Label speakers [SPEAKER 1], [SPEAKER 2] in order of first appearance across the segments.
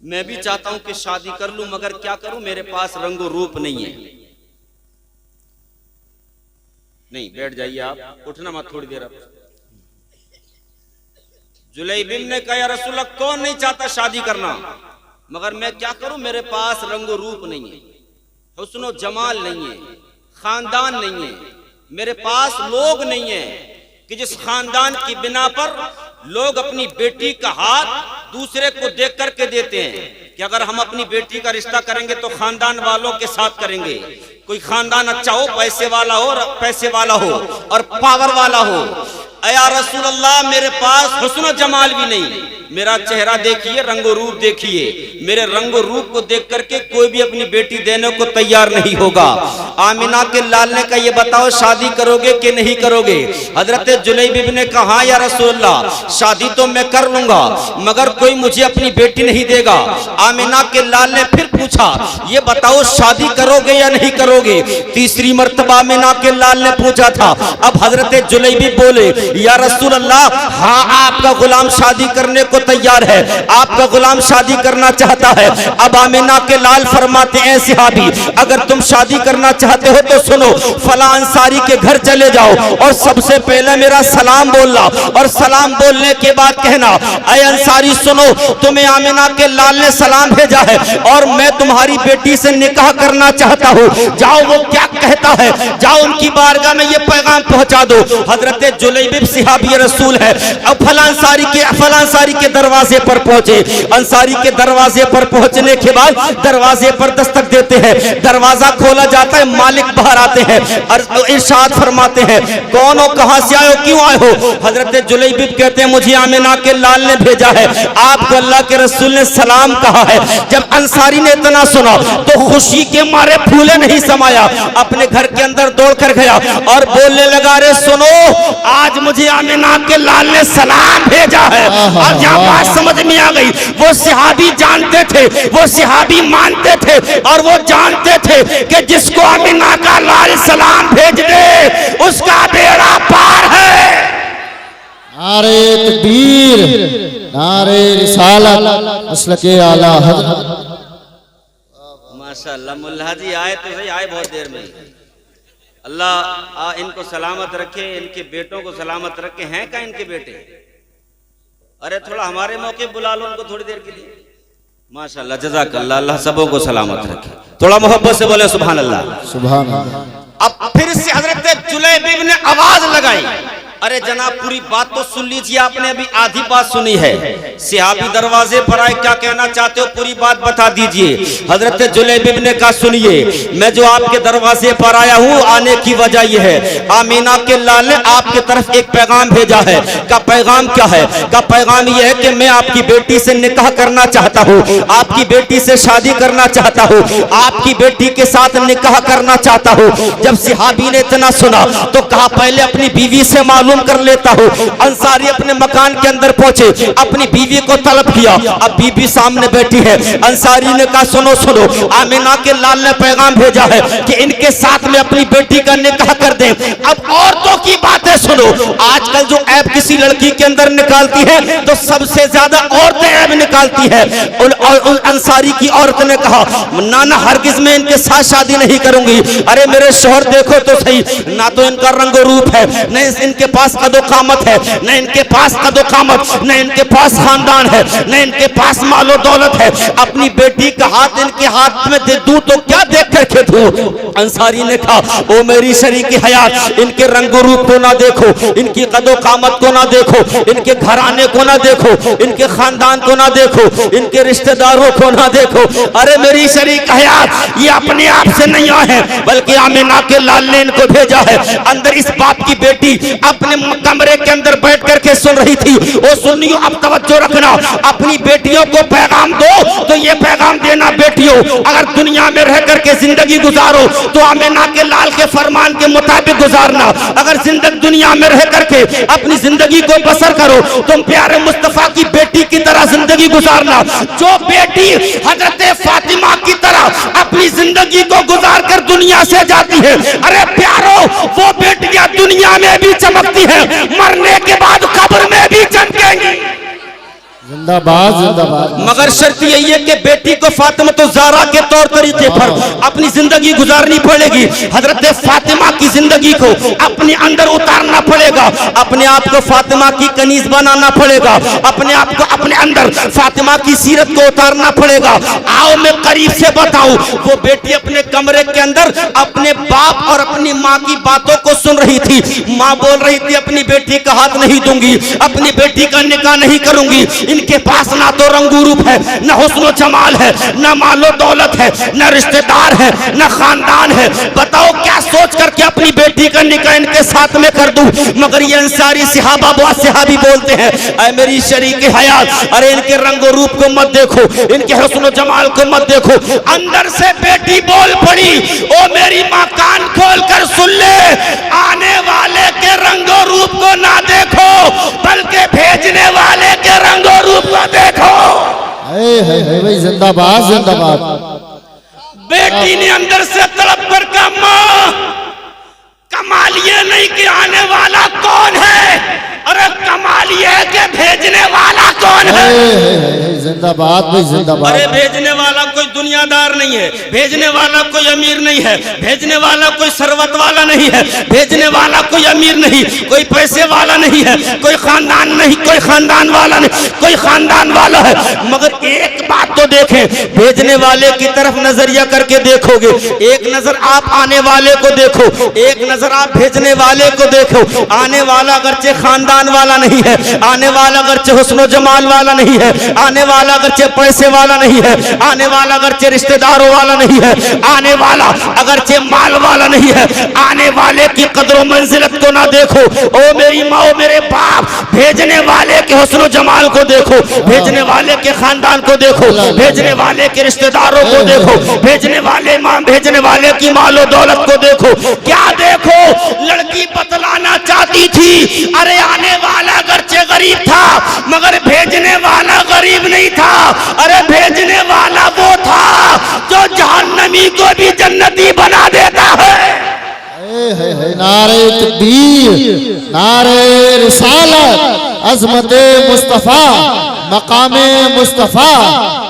[SPEAKER 1] मैं भी चाहता हूं कि शादी कर लूं, मगर क्या करूं, मेरे पास रंगो रूप नहीं है। नहीं, बैठ जाइए आप, उठना मत थोड़ी देर। आप जुलैबिब ने कहा, या रसूलल्लाह, कौन नहीं चाहता शादी करना, मगर मैं क्या करूं, मेरे पास रंगो रूप नहीं है, हुस्न जमाल नहीं है, खानदान नहीं है, मेरे पास लोग नहीं है कि जिस खानदान की बिना पर लोग अपनी बेटी का हाथ दूसरे को देख करके देते हैं कि अगर हम अपनी बेटी का रिश्ता करेंगे तो खानदान वालों के साथ करेंगे। कोई खानदान अच्छा हो, पैसे वाला हो और पावर वाला हो। या रसूल अल्लाह, मेरे पास हुस्न जमाल भी नहीं, मेरा चेहरा देखिए, रंगो रूप देखिए, मेरे रंगो रूप को देख करके कोई भी अपनी बेटी देने को तैयार नहीं होगा। आमिना के लाल ने कहा, ये बताओ शादी करोगे कि नहीं करोगे? हजरत जुलैबिब ने कहा, या रसूलल्लाह, शादी तो मैं कर लूंगा, मगर कोई मुझे अपनी बेटी नहीं देगा। आमिना के लाल ने फिर पूछा, ये बताओ शादी करोगे या नहीं करोगे? तीसरी मर्तबा आमिना के लाल ने पूछा था। अब हजरत जुलैबिब बोले, या रसूल अल्लाह, हाँ, आपका गुलाम शादी करने को तैयार है, आपका गुलाम शादी करना चाहता है। अब आमिना के लाल फरमाते हैं, सहाबी, अगर तुम शादी करना चाहते हो तो सुनो, फला अंसारी के घर चले जाओ और सबसे पहले मेरा सलाम बोलना, और सलाम बोलने के बाद कहना, ऐ अंसारी सुनो, तुम्हें आमिना के लाल ने सलाम भेजा है और मैं तुम्हारी बेटी से निकाह करना चाहता हूँ, जाओ वो क्या कहता है, जाओ उनकी बारगाह में ये पैगाम पहुंचा दो। हजरत जुलैबिब सहाबी रसूल है। अब फला अंसारी के दरवाजे पर पहुंचे। अंसारी के दरवाजे पर पहुंचने के बाद दरवाजे पर दस्तक देते हैं, दरवाजा खोला जाता है, मालिक बाहर आते हैं और इरशाद फरमाते हैं, कौन हो, कहां से आए हो, क्यों आए हो? हजरत जुलैबिब कहते हैं, मुझे आमिना के लाल ने भेजा है, आपको अल्लाह के रसूल ने सलाम कहा है। जब अंसारी ने इतना सुना तो खुशी के मारे फूले नहीं समाया, अपने घर के अंदर दौड़ कर गया और बोलने लगा, रे सुनो, आज मुझे आमिना के लाल ने सलाम भेजा है। और जहाँ बात समझ में आ गई, वो सहाबी जानते थे, वो सहाबी मानते थे और वो जानते थे कि जिसको आमिना का लाल सलाम भेज दे उसका बेड़ा पार है।
[SPEAKER 2] नारे तकबीर, नारे रिसालत, मसलके आला हज़रत।
[SPEAKER 1] माशाअल्लाह, मुल्ला जी आए तो सही, आए बहुत देर में। अल्लाह इनको सलामत रखे, इनके बेटों को सलामत रखे। हैं क्या इनके बेटे? अरे थोड़ा हमारे मौके बुला लो उनको थोड़ी देर के लिए। माशाअल्लाह, जज़ाकल्लाह, अल्लाह सबों को सलामत रखे। थोड़ा मोहब्बत से बोले सुभान अल्लाह,
[SPEAKER 2] सुभान अल्लाह।
[SPEAKER 1] अब फिर से हजरत जुलैबिब ने आवाज लगाई, अरे जनाब पूरी बात तो सुन लीजिए, आपने अभी आधी बात सुनी है। सहाबी दरवाजे पर आए, क्या कहना चाहते हो, पूरी बात बता दीजिए। हजरत जुलैबिब ने कहा, सुनिए, मैं जो आपके दरवाजे पर आया हूँ, आने की वजह यह है, आमिना के लाल ने आपके तरफ एक पैगाम भेजा है। का पैगाम क्या है? का पैगाम यह है कि मैं आपकी बेटी से निकाह करना चाहता हूँ, आपकी बेटी से शादी करना चाहता हूँ, आपकी बेटी के साथ निकाह करना चाहता हूँ। जब सहाबी ने इतना सुना तो कहा, पहले अपनी बीवी से मालूम कर लेता हूँ। अंसारी अपने मकान के अंदर पहुंचे, अपनी बीवी को तलब किया। अब बीवी सामने बैठी है। अंसारी ने कहा, सुनो सुनो, आमिना के लाल ने पैगाम भेजा है कि इनके साथ में अपनी बेटी का निकाह कर दें। अब औरतों की बातें सुनो, आजकल जो ऐप किसी लड़की के अंदर निकालती है तो सबसे ज्यादा औरतें ऐप निकालती है। उन अंसारी की औरत ने कहा, नाना हरगिज मैं इनके साथ शादी नहीं करूंगी। अरे मेरे शोहर देखो तो सही, ना तो इनका रंगो रूप है, न इनके पास कदो कामत है, न इनके पास कदो कामत, न इनके पास खानदान है, न इनके पास मालो दौलत है। अपनी बेटी का हाथ इनके हाथ में दे दूं तो क्या देख करके दूं? अंसारी ने कहा, ओ मेरी शरीकी हयात, इनके रंगो रूप को ना देखो, इनकी कदो कामत को ना देखो, इनके घराने को ना देखो, इनके खानदान को ना देखो, इनके रिश्तेदारों को ना देखो। अरे मेरी शरीक हयात, ये अपने आप से नहीं आए हैं, बल्कि आमिना के लाल ने इनको भेजा है। अंदर इस बाप की बेटी अपने कमरे के अंदर बैठ करके सुन रही थी। ओ सुनियो, अब तवज्जो रखना, अपनी बेटियों को पैगाम दो तो ये पैगाम देना, बेटियों अगर दुनिया में रह करके जिंदगी गुजारो तो आमिना के लाल के फरमान के मुताबिक गुजारना। अगर जिंदगी दुनिया में रह करके अपनी जिंदगी को बसर करो तुम प्यारे मुस्तफा की बेटी की तरह जिंदगी गुजारना। जो बेटी हजरत फातिमा की तरह अपनी जिंदगी को गुजार कर दुनिया से जाती है, अरे प्यारो वो बेटियां दुनिया में भी चमकती है, मरने के बाद कब्र में भी चमकेंगी।
[SPEAKER 2] जिंदाबाद जिंदाबाद।
[SPEAKER 1] मगर शर्त यही है कि बेटी को फातिमा तो ज़हरा के तौर तरीके पर अपनी जिंदगी गुजारनी पड़ेगी। हजरत फातिमा की जिंदगी को अपने अंदर उतारना पड़ेगा, अपने आप को फातिमा की कनीज बनाना पड़ेगा, अपने आप को अपने अंदर फातिमा की सीरत को उतारना पड़ेगा। आओ मैं करीब से बताऊं, वो बेटी अपने कमरे के अंदर अपने बाप और अपनी माँ की बातों को सुन रही थी। माँ बोल रही थी अपनी बेटी का हाथ नहीं दूंगी, अपनी बेटी का निकाह नहीं करूंगी। इनके पास ना तो रंगू रूप है, न हुस्न जमाल है, न मालो दौलत है, न रिश्तेदार है, न खानदान है। बताओ क्या सोच करके अपनी बेटी का निकाह इनके साथ में कर दूं। मगर ये अंसारी सहाबा व सहाबी बोलते हैं, ऐ मेरी शरीक हयात, अरे इनके रंगो रूप को मत देखो, इनके हुस्न जमाल को मत देखो। अंदर से बेटी बोल पड़ी, ओ मेरी माँ कान खोल कर सुन ले, आने वाले के रंगो रूप को ना देखो, बल्कि भेजने वाले के रंगो रूप को देखो।
[SPEAKER 2] है भाई, जिंदाबाद जिंदाबाद।
[SPEAKER 1] बेटी ने अंदर से तड़प कर कहा, माँ कमाल ये नहीं कि आने वाला कौन है, अरे कमाल ये है कि भेजने वाला कौन है।
[SPEAKER 2] जिंदाबाद भाई जिंदाबाद।
[SPEAKER 1] अरे भेजने वाला कोई दुनियादार नहीं है, भेजने वाला कोई अमीर नहीं है, भेजने वाला कोई सरवत वाला नहीं है, भेजने वाला कोई अमीर नहीं, कोई पैसे वाला नहीं है, कोई खानदान नहीं, कोई खानदान वाला नहीं, कोई खानदान वाला है। मगर एक बात तो देखें, भेजने वाले की तरफ नजरिया करके देखोगे, एक नजर आप आने वाले को देखो, एक नजर आप भेजने वाले को देखो। आने वाला अगरचे खानदान वाला नहीं है, आने वाला अगरचे हुस्न जमाल वाला नहीं है, आने वाला अगरचे पैसे वाला नहीं है, आने वाला अगरचे रिश्तेदारों वाला नहीं है, आने वाला अगरचे माल वाला नहीं है। आने वाले की कदर मंजिलत को ना देखो, ओ मेरी माँ, ओ मेरे बाप, भेजने वाले के हुस्न जमाल को देखो, भेजने वाले के खानदान को देखो, भेजने वाले के रिश्तेदारों को देखो, भेजने वाले माँ, भेजने वाले की मालो दौलत को देखो। क्या देखो, लड़की बतलाना चाहती थी, अरे आने वाला अगरचे गरीब था मगर भेजने वाला गरीब नहीं था, अरे भेजने वाला वो था जो जहन्नमी को भी जन्नती बना देता है।
[SPEAKER 2] नारे तकबीर, नारे रिसालत, अज़मत मुस्तफ़ा, मकामे मुस्तफ़ा,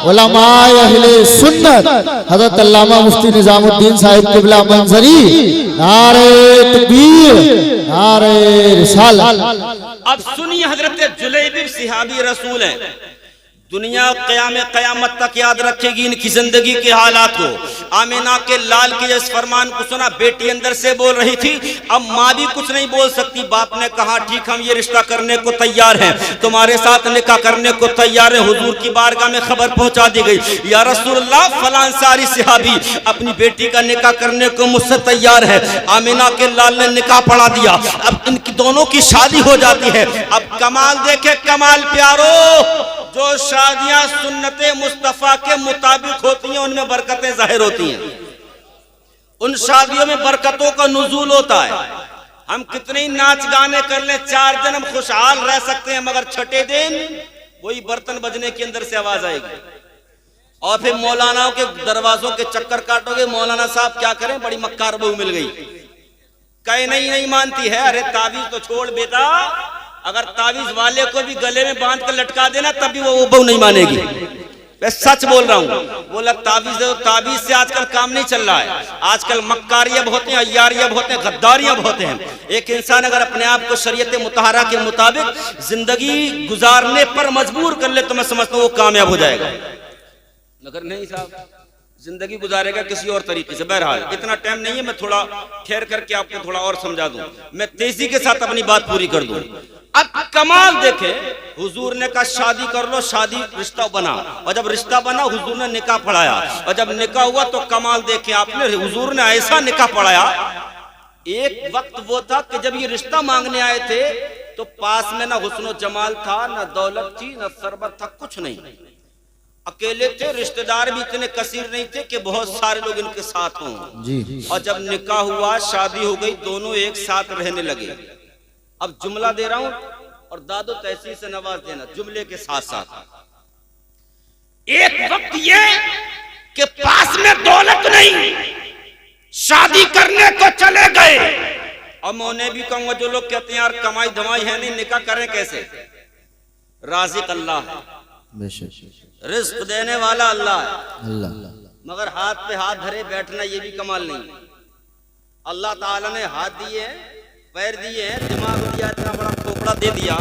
[SPEAKER 2] उलमाए अहले सुन्नत, हज़रत अल्लामा मुफ्ती निज़ामुद्दीन साहिब क़िबला मंज़री, नारे तकबीर, नारे रिसालत।
[SPEAKER 1] अब सुनिए, हजरत जुलैबिब सहाबी रसूल हैं, दुनिया क़यामत तक याद रखेगी इनकी जिंदगी के हालात को। आमिना के लाल के इस फरमान को सुना, बेटी अंदर से बोल रही थी, अब माँ भी कुछ नहीं बोल सकती। बाप ने कहा, ठीक, हम ये रिश्ता करने को तैयार हैं, तुम्हारे साथ निकाह करने को तैयार है। हुजूर की बारगाह में खबर पहुंचा दी गई, या रसूलल्लाह, फलां अंसारी सहाबी अपनी बेटी का निकाह करने को मुझसे तैयार है। आमिना के लाल ने निकाह पढ़ा दिया, अब इनकी दोनों की शादी हो जाती है। अब कमाल देखे, कमाल प्यारो, जो शादियां सुन्नते मुस्तफा के मुताबिक होती हैं उनमें बरकतें जाहिर होती हैं, उन शादियों में बरकतों का नुज़ूल होता है। हम कितने ही नाच गाने कर लें, 4 दिन हम खुशहाल रह सकते हैं, मगर छठे दिन वही बर्तन बजने के अंदर से आवाज आएगी। और फिर मौलानाओं के दरवाजों के चक्कर काटोगे, मौलाना साहब क्या करें, बड़ी मक्कार बहू मिल गई, कहे नहीं मानती है। अरे ताबीज तो छोड़ बेटा, अगर ताबीज वाले को भी गले में बांध कर लटका देना तब भी वो बहू नहीं मानेगी। मैं सच बोल रहा हूँ। बोला ताबीज से आजकल काम नहीं चल रहा है, आजकल मक्कारियां बहुत हैं, अय्यारियां बहुत हैं, गद्दारियां बहुत हैं। एक इंसान अगर अपने आप को शरीयत मुतहरा के मुताबिक जिंदगी गुजारने पर मजबूर कर ले तो मैं समझता हूँ वो कामयाब हो जाएगा। मगर नहीं साहब, जिंदगी गुजारेगा किसी और तरीके से। बहरहाल इतना टाइम नहीं है, मैं थोड़ा ठहर करके आपको थोड़ा और समझा दूं, मैं तेजी के साथ अपनी बात पूरी कर दूं। अब कमाल देखे, हुजूर ने कहा शादी कर लो, शादी रिश्ता बना, और जब रिश्ता बना हुजूर ने निकाह पढ़ाया, और जब निकाह हुआ तो कमाल देखे आपने, हुजूर ने ऐसा निकाह पढ़ाया। एक वक्त वो था कि जब ये रिश्ता मांगने आए थे तो पास में ना हुस्न जमाल था, ना दौलत थी, ना सरबत था, कुछ नहीं, अकेले थे। रिश्तेदार भी इतने कसीर नहीं थे कि बहुत सारे लोग इनके साथ हों जी। और जब निकाह हुआ, शादी हो गई, दोनों एक साथ रहने लगे। अब जुमला दे रहा हूं और दादो तहसील से नवाज देना जुमले के साथ साथ। एक वक्त ये कि पास में दौलत नहीं, शादी करने को चले गए। अब मैं उन्हें भी कहूंगा जो लोग कहते हैं यार कमाई धमाई है नहीं, निकाह करें कैसे, राज़िक अल्लाह है।
[SPEAKER 2] बेशक
[SPEAKER 1] रिस्क देने वाला अल्लाह है,
[SPEAKER 2] अल्लाह।
[SPEAKER 1] मगर हाथ पे हाथ धरे बैठना ये भी कमाल नहीं है। अल्लाह ताला ने हाथ दिए, पैर दिए, दिमाग दिया, इतना बड़ा खोपड़ा दे दिया,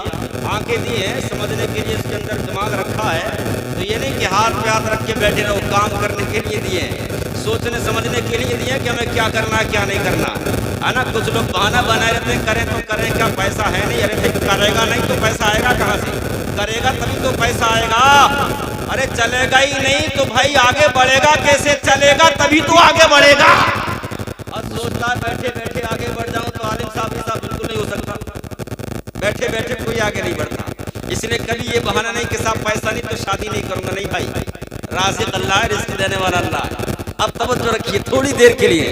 [SPEAKER 1] आंखें दी हैं, समझने के लिए इसके अंदर दिमाग रखा है। तो ये नहीं कि हाथ पे हाथ रख के बैठे रहो, काम करने के लिए दिए हैं, सोचने समझने के लिए दिए कि हमें क्या करना है क्या नहीं करना है ना। कुछ लोग बहाना बनाए रहते हैं, करें तो करें क्या, पैसा है नहीं। अरे भाई करेगा नहीं तो पैसा आएगा कहाँ से? करेगा तभी तो पैसा आएगा। अरे चलेगा ही नहीं तो भाई आगे बढ़ेगा कैसे? चलेगा तभी तो आगे बढ़ेगा। और सोचता है बैठे बैठे आगे बढ़ जाऊं तो आलिम साहब ऐसा बिल्कुल नहीं हो सकता। बैठे बैठे कोई आगे नहीं बढ़ता। इसलिए कभी ये बहाना नहीं कि साहब पैसा नहीं तो शादी नहीं करूंगा। नहीं भाई, राज़िक़ अल्लाह है, रिस्क देने वाला अल्लाह है। अब तवज्जो रखिए थोड़ी देर के लिए,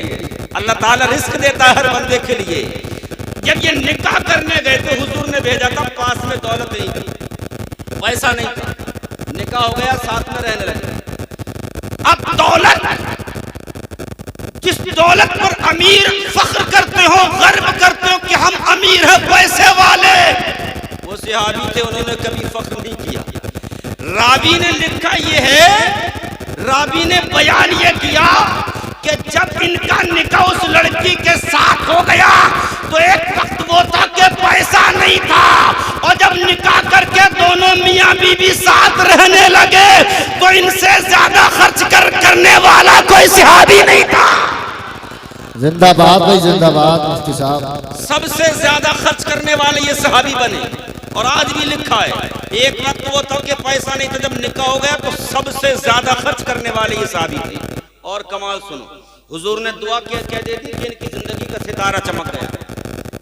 [SPEAKER 1] अल्लाह ताला रिस्क देता है हर बंदे के लिए। जब ये निकाह करने गए तो हुजूर ने भेजा था, पास में दौलत नहीं थी, पैसा नहीं था, निकाह हो गया, साथ में रहने लगे। अब दौलत, जिस दौलत पर अमीर फख्र करते हो, गर्व करते हो कि हम अमीर हैं, पैसे वाले, वो सहाबी थे, उन्होंने कभी फख्र नहीं किया। रावी ने लिखा ये है, रावी ने बयान ये किया कि जब इनका निकाह उस लड़की के साथ हो गया तो एक वक्त वो था कि पैसा नहीं था, और जब निकाह करके दोनों मियां बीवी साथ रहने लगे तो इनसे ज्यादा खर्च करने वाला कोई सहाबी नहीं था।
[SPEAKER 2] जिंदाबाद भाई जिंदाबाद मुफ्ती साहब।
[SPEAKER 1] सबसे ज्यादा खर्च करने वाले ये सहाबी बने। और आज भी लिखा है, एक वक्त वो था कि पैसा नहीं था, जब निकाह हो गया तो सबसे ज्यादा खर्च करने वाले ये सहाबी थे। और कमाल सुनो, हुजूर ने दुआ कह दी थी कि इनकी जिंदगी का सितारा चमक गया,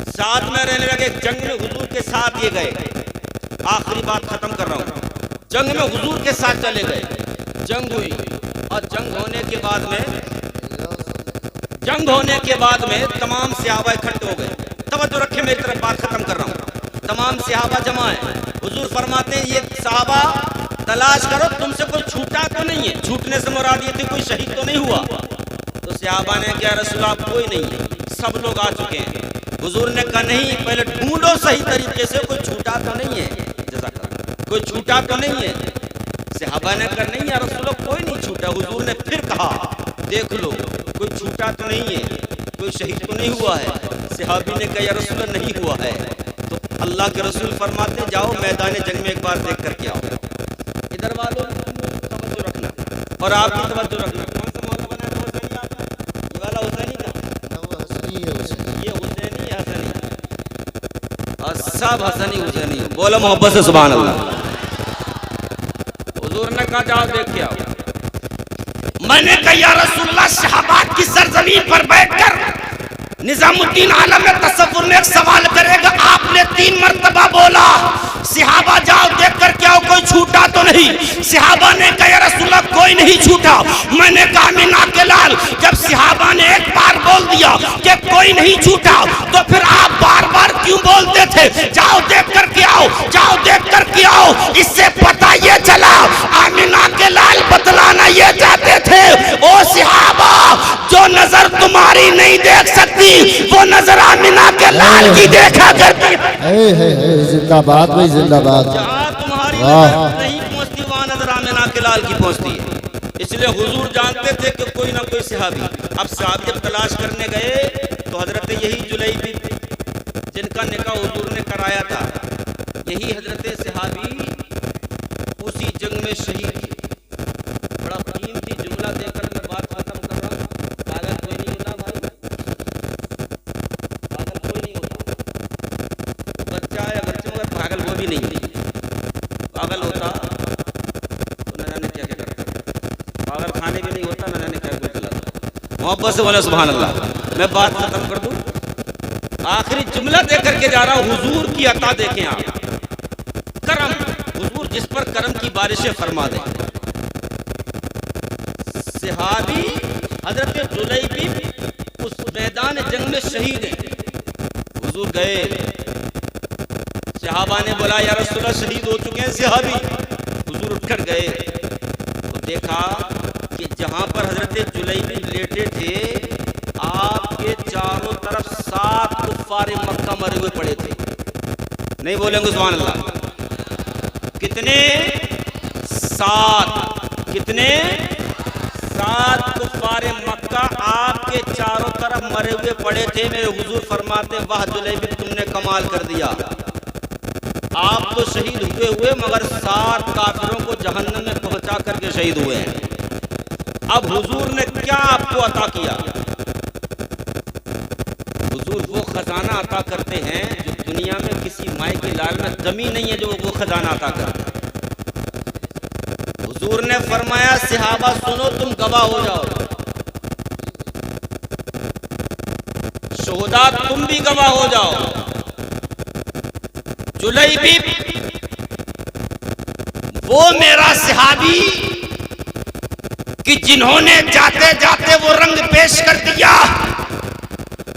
[SPEAKER 1] साथ में रहने लगे। जंग में हुजूर के साथ ये गए, आखिरी बात खत्म कर रहा हूँ, जंग में हुजूर के साथ चले गए, जंग हुई, और जंग होने के बाद में तमाम सहाबा इकट्ठे हो गए। तवज्जो रखे, मेरी तरफ बात खत्म कर रहा हूँ। तमाम सहाबा जमा है, हुजूर फरमाते हैं ये सहाबा तलाश करो तुमसे कोई छूटा तो नहीं है। छूटने से मुराद ये थी कोई शहीद तो नहीं हुआ। तो सहाबा ने क्या रसूलल्लाह कोई नहीं है, सब लोग आ चुके हैं। हुजूर ने कहा नहीं, पहले ढूंढो सही तरीके से, कोई छूटा तो नहीं है, कोई छूटा तो नहीं है। सहाबा ने कहा नहीं या रसूलल्लाह कोई नहीं छूटा। हुजूर ने फिर कहा देख लो कोई छूटा तो नहीं है, कोई शहीद तो नहीं हुआ है। सहाबी ने कहा या रसूलल्लाह नहीं हुआ है। तो अल्लाह के रसूल फरमाते जाओ मैदान जंग में एक बार देख करके आओ। इधर वालों तवज्जो रखना और आप भी तवज्जो रखना। कौन सा मौका बना है हुसैनी आपका? ये वाला हुसैनी का, ये हुसैनी हसनी, और सब हसनी हुसैनी। बोलो मोहब्बत से सुभान अल्लाह। हुजूर ने कहा जाओ देख के आओ। मैंने कहा या रसूलल्लाह, शहाबाद की सरजमीन पर बैठकर निजामुद्दीन आलम में तसव्वुर में एक सवाल करेगा। आपने 3 मरतबा बोला सहाबा जाओ देख कर क्या हो, कोई छूटा तो नहीं। सहाबा ने कहा या रसूलल्लाह कोई नहीं छूटा। मैंने कहा मीना के लाल, जब सहाबा ने एक बार बोल दिया कि कोई नहीं छूटा तो फिर आप बार बार क्यों बोलते थे जाओ देख कर के आओ, जाओ देख कर के आओ? इससे पता ये चला आमिना के लाल बतलाना ये चाहते थे, ओ सहाबा जो नजर तुम्हारी नहीं देख सकती वो नजर आमिना के लाल की देखा करती है।
[SPEAKER 2] जिंदाबाद भाई जिंदाबाद।
[SPEAKER 1] जहाँ तुम्हारी नजर नहीं पहुँचती वहाँ नजर आमिना के लाल की पहुँचती है। इसलिए हुजूर जानते थे कि कोई ना कोई सहाबी। अब सहाबी जब तलाश करने गए तो हजरत यही जुलैबी जिनका निकाह हुजूर ने कराया था, यही हजरत सहाबी उसी जंग में शहीद थे। बड़ा कीमती जुमला देकर मैं बात खत्म कर रहा हूँ। पागल कोई नहीं होता भाई, पागल कोई नहीं होता। बच्चा है बच्चे मगर पागल वो भी नहीं। पागल होता तो न जाने क्या क्या करता, पागल खाने भी नहीं होता, न जाने क्या कुछ चलाता। मोहब्बत से बोले सुभान अल्लाह। मैं बात खत्म कर दूं, आखिरी जुमला दे करके जा रहा हूं। हुजूर की अता देखें आप, करम, हुजूर जिस पर करम की बारिशें फरमा दें। सहाबी हजरत जुलैबी उस मैदान जंग में शहीद हैं। हुजूर गए, सहाबा ने बोला या रसूलल्लाह शहीद हो चुके हैं सहाबी। हुजूर उठकर गए तो देखा कि जहां पर हजरत जुलैबी लेटे थे आपके चारों तरफ 7 कुफ्फार मक्का मरे हुए पड़े थे। नहीं बोलेंगे सुभान अल्लाह? कितने? 7 कितने 7 कुफ्फारे मक्का आपके चारों तरफ मरे हुए पड़े थे। मेरे हुजूर फरमाते वाह जुलैबिब तुमने कमाल कर दिया, आप तो शहीद हुए मगर 7 काफिरों को जहन्नम में पहुंचा करके शहीद हुए हैं। अब हुजूर ने क्या आपको अता किया? हुजूर वो खजाना अता करते हैं जो दुनिया में किसी माए के लाल में कमी नहीं है, जो वो खजाना अता करते हैं। हुजूर ने फरमाया सहाबा सुनो तुम गवाह हो जाओ, शोहदा तुम भी गवाह हो जाओ। जुलैबिब वो मेरा सहाबी कि जिन्होंने जाते जाते वो रंग पेश कर दिया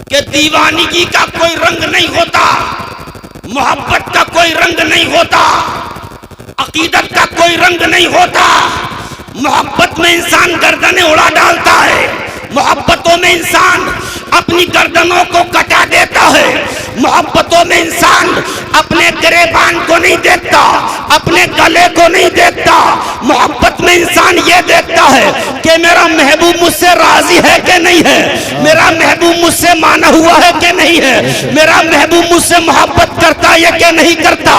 [SPEAKER 1] कि दीवानगी का कोई रंग नहीं होता, मोहब्बत का कोई रंग नहीं होता, अकीदत का कोई रंग नहीं होता। मोहब्बत में इंसान गर्दनें उड़ा डालता है, मोहब्बतों में इंसान अपनी गर्दनों को कटा देता है, मोहब्बतों में इंसान अपने गिरेबान को नहीं देखता, अपने गले को नहीं देखता। मोहब्बत में इंसान ये देखता है कि मेरा महबूब मुझसे राजी है कि नहीं है, मेरा महबूब मुझसे माना हुआ है कि नहीं है, मेरा महबूब मुझसे मोहब्बत करता है कि नहीं करता।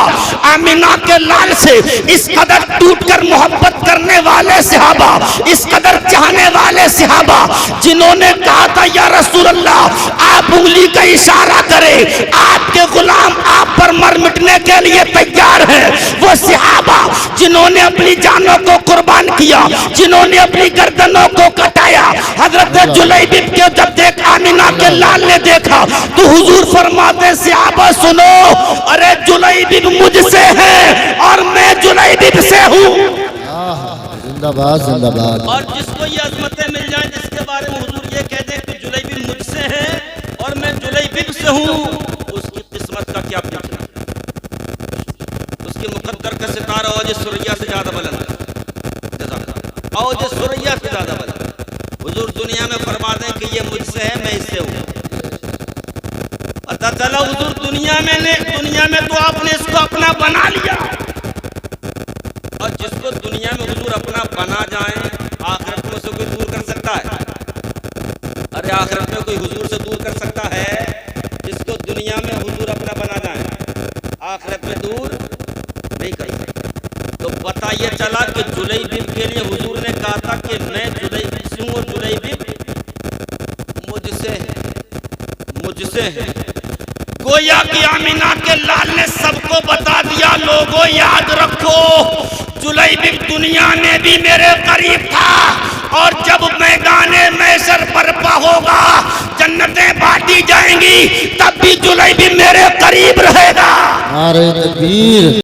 [SPEAKER 1] आमिना के लाल से इस कदर टूटकर मोहब्बत करने वाले सहाबा, इस कदर चाहने वाले सहाबा जिन्होंने कहा था या रसूल अल्लाह आप उंगली का इशारा करें आपके गुलाम आप पर मर मिटने के लिए तैयार है, वो सहाबा जिन्होंने अपनी जानों को कुर्बान किया, जिन्होंने अपनी गर्दनों को कटाया। हजरत जुलैबिब के जब देख आमिना के लाल ने देखा तो हुजूर फरमाते सहाबा सुनो, अरे जुलैबिब मुझसे है और मैं जुलैबिब से हूँ।
[SPEAKER 2] जिंदाबाद जिंदाबाद।
[SPEAKER 1] और जिसको ये अजमतें मिल जाए, जिसके बारे में हुजूर ये कह दे कि जुलैबिब मुझसे है और मैं जुलैबिब से हूँ, उसकी किस्मत का क्या पूछना, उसके मुकद्दर का सितारा औज सुरैया से ज्यादा बुलंद है, औज सुरैया से ज्यादा बुलंद। हुजूर दुनिया में फरमा दें कि ये मुझसे है मैं इससे हूँ, पता चला हुजूर दुनिया में तो आपने इसको अपना बना लिया। और जिसको दुनिया में हुजूर अपना बना जाए आखिरत में उसे कोई दूर कर सकता है? अरे आखिरत में कोई हुजूर से दूर कर सकता है? जिसको दुनिया में हुजूर अपना बना जाए आखिरत में दूर नहीं कर सकता। तो पता ये चला कि जुलैबिब के लिए हुजूर ने कहा था कि मैं जुलैबिब से हूँ, जुलैबिब मुझसे है। गोया कि आमिना के लाल ने सबको बता दिया, लोगों याद रखो जुलैबिब दुनिया में भी मेरे करीब था और जब मैदाने मैशर बर्पा होगा, जन्नतें बांटी जाएंगी, तब भी जुलैबिब मेरे करीब रहेगा।
[SPEAKER 2] नारे तकबीर।